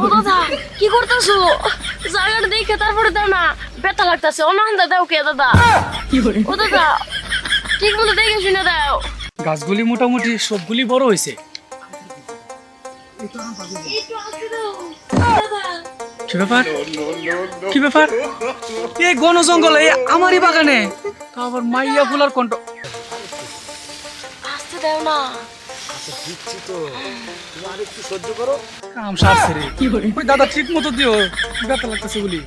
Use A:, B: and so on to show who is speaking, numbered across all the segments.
A: ও দাদা কি করতেছো? জায়গাটা দেখে তারপরে দাও না, ব্যথা লাগতেছে। অনহান্দা দাও কে দাদা? ও দাদা ঠিক মতো দেখে শুনে দাও।
B: গাছগুলি মোটামুটি সবগুলি বড় হয়েছে।
A: একটু আসতে দাও দাদা।
B: কি ব্যাপার? কি ব্যাপার? এই ঘন জঙ্গলে আমারই বাগানে তা আবার মাইয়া ফুলার কণ্ঠ।
A: আসতে দাও না।
B: কাম সারছে রে। ওই দাদা ঠিক মতো দিও, ব্যথা লাগতেছে বলি।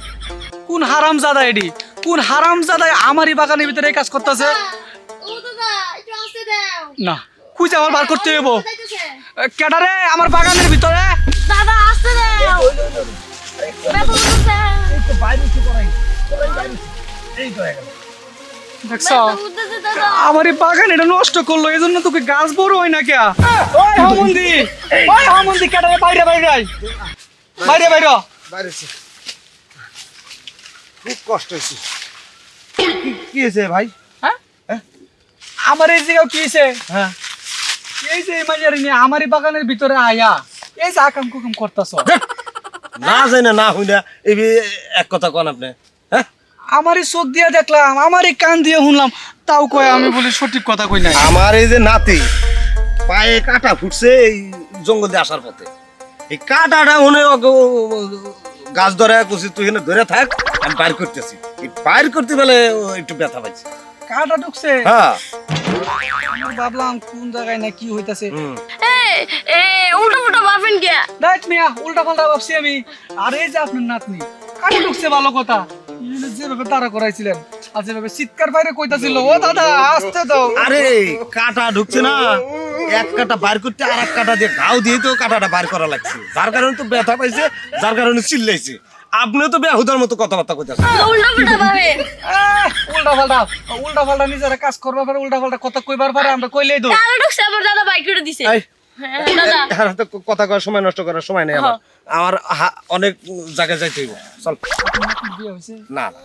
B: কোন হারাম জাদা এডি? কোন হারাম জাদা আমারই বাগানের ভিতরে এই কাজ করতেছে?
A: ও দাদা একটু আসতে দাও।
B: না খুঁজে আমার বার করতে হইব। কেডারে আমার বাগানের ভিতরে?
A: দাদা আসতে দাও। ব্যথা লাগতেছে।
B: দেখছ
A: ব্যথা লাগতেছে দাদা।
B: আমার এই বাগান এটা নষ্ট করলো, এই জন্য তোকে গাছ বড় হয় না কে? ওই হামন্দি, ওই হামন্দি, কেডারে বাইরে বাইরে আয়। বাইরে বাইরে
C: বাইরেছি খুব কষ্ট হয়েছে। কি হয়েছে ভাই?
B: হ্যাঁ
C: হ্যাঁ?
B: আমার এই জায়গাও কি হয়েছে?
C: হ্যাঁ
B: এই যে মাঝারি নিয়ে আমারই বাগানের ভিতরে আয়া এই যে আকাম কুকাম করতেছ।
C: না যাই না না হই না এই এক কথা কন আপনি। হ্যাঁ
B: আমারই চোখ দিয়ে দেখলাম, আমারই কান দিয়ে শুনলাম, তাও কয় আমি বলি সঠিক কথা কই নাই।
C: আমার এই যে নাতি পায়ে কাটা ফুটছে এই জঙ্গল দিয়ে আসার পথে, এই কাটাটা মনে গাছ ধরে কুচি তুই এখানে ধরে থাক, আমি বাইর করতেছি। এই বাইর করতে গেলে একটু ব্যথা পাইছি।
B: কাটা ঢুকছে।
C: হ্যাঁ
B: আমি ভাবলাম কোন জায়গায় না কি হইতাছে।
A: এ উল্টা পুল্টা ভাবেন কে?
B: দেখ মিয়া উল্টা পাল্টা ভাবছি আমি। আর এই যে আপনার নাতনি কাটা ঢুকছে ভালো কথা, ইনি যেভাবে তারা করাইছিলেন আর যেভাবে চিৎকার বাইরে কইতাছিল, ও দাদা আসতে দাও।
C: আরে কাটা ঢুকছে না, এক কাটা বাইর করতে আর এক কাটা দিয়ে ঘাও দিয়ে তো কাটাটা বাইর করা লাগছে, যার কারণে তো ব্যথা পাইছে, যার কারণে চিল্লাইছে। আপনিও তো বেহুদার মতো কথাবার্তা কইতাছেন।
A: উল্টা পুল্টা ভাবে।
B: উল্টা পাল্টা উল্টা পাল্টা নিজেরা কাজ করবার পারে, উল্টা পাল্টা কথা কইবার পারে, আমরা কইলেই দো।
A: কারা ঢুকছে? আমার দাদা বাইক করে দিছে।
C: এই,
A: হ্যাঁ দাদা।
C: এখানে তো কথা করার সময় নষ্ট করার সময় নেই আমার। আমার অনেক জায়গায় যাইতে হইব। চল।
B: বিয়ে হইছে?
C: না না,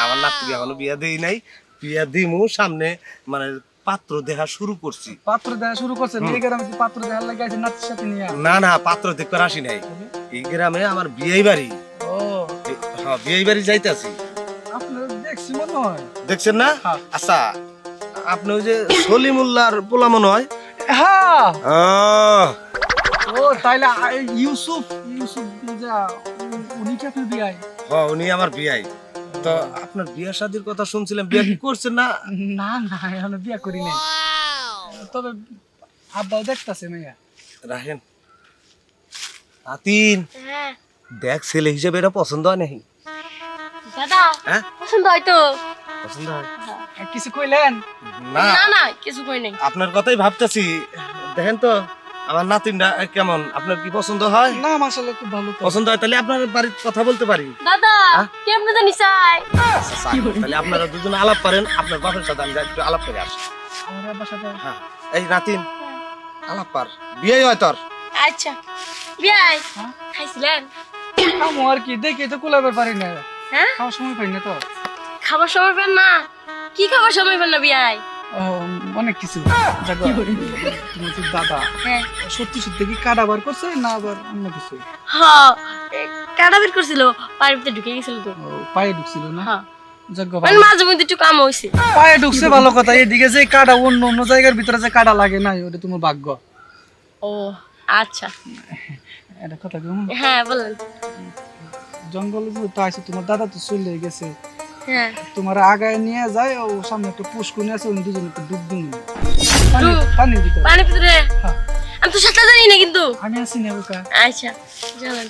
C: আমার নাতি এখনো বিয়া দেই নাই, বিয়া দিমু সামনে, মানে পাত্র দেখা শুরু করছি।
B: পাত্র দেখা শুরু করছে? এই গ্রামে কি পাত্র দেখার লাগে আছে নাতির সাথে নিয়ে?
C: না না, পাত্র দেখবার আসি নাই, এই গ্রামে আমার বিয়েই বাড়ি।
B: ও
C: হ্যাঁ বিয়েই বাড়ি যাইতেছি।
B: আপনার দেখছি মনে হয়।
C: দেখছেন না?
B: হ্যাঁ।
C: আচ্ছা আপনি ওই যে সলিমুল্লাহর পোলা মনে হয়?
B: হ্যাঁ।
C: আহ,
B: ও তাইলে ইউসুফ ইউসুফ যা উনি কি আপনার বিয়ে?
C: হ্যাঁ উনি আমার বিয়াই। তো আপনার বিয়া শাদির কথা শুনছিলাম, বিয়া কি করছেন না?
B: না না এখনো বিয়ে করি নাই, তবে আব্বাও দেখতাছে মেয়া।
C: রাখেন আতিন,
A: হ্যাঁ
C: দেখ ছেলে হিসেবে এটা পছন্দ হয় নাকি?
A: দাদা
C: হ্যাঁ
A: পছন্দ হয় তো?
C: পছন্দ হয়
B: কিছু কইলেন?
C: না?
A: না না কিছু কই নাই।
C: আপনার কথাই ভাবতেছি। দেখেন তো আমার নাতিনটা কেমন, আপনার কি পছন্দ হয়?
B: না মাশাআল্লাহ খুব ভালো তো।
C: পছন্দ হয় তাহলে আপনার বাড়ির কথা বলতে পারি।
A: দাদা কেমনে জানি চাই?
C: আচ্ছা, তাহলে আপনারা দুজন আলাপ করেন, আপনার বাপের সাথে আমি একটু আলাপ করে আসি।
B: আমার আব্বার সাথে।
C: হ্যাঁ এই নাতিন আলাপ পার, বিয়ে হয় তোর।
A: আচ্ছা বিয়াই
B: হ্যাঁ?
A: খাইছিলেন?
B: আমি আর কি দেখি তো কুলাবার পারি না,
A: হ্যাঁ
B: খাওয়ার সময় পাই না তো।
A: খাবার সময় পেন না? কি খাবার সময় পেন না বিয়াই?
B: ও, অনেক কিছু। যাক, তোমার যে দাদা
A: হ্যাঁ
B: সত্যি সত্যি কি কাটা বার করছে না আবার অন্য কিছু?
A: হ্যাঁ কাটা বের করছিল, পায়ের ভিতরে ঢুকে গেছিল তো।
B: ও, পায়ে ঢুকছিল না?
A: হ্যাঁ
B: যাক,
A: মানে মাঝে মধ্যে একটু কাম হইছে।
B: পায়ে ঢুকছে ভালো কথা, এদিকে যে কাটা অন্য অন্য জায়গার ভিতরে যে কাটা লাগে না, ওটা তোমার ভাগ্য।
A: ও আচ্ছা
B: এটা কথা কেমন?
A: হ্যাঁ বলেন।
B: জঙ্গলে যে তো আইছে, তোমার দাদা তো চলে গেছে,
A: হ্যাঁ
B: তোমার আগায় নিয়ে যায়, ও সামনে একটা পুষ্কুনি আছে, ওই দুজনে একটু ডুব দিন
A: ডুব?
B: পানির ভিতরে।
A: পানির ভিতরে?
B: হ্যাঁ।
A: আমি তো সাঁতার জানি না কিন্তু।
B: আমি আছি না ওকা।
A: আচ্ছা চলেন।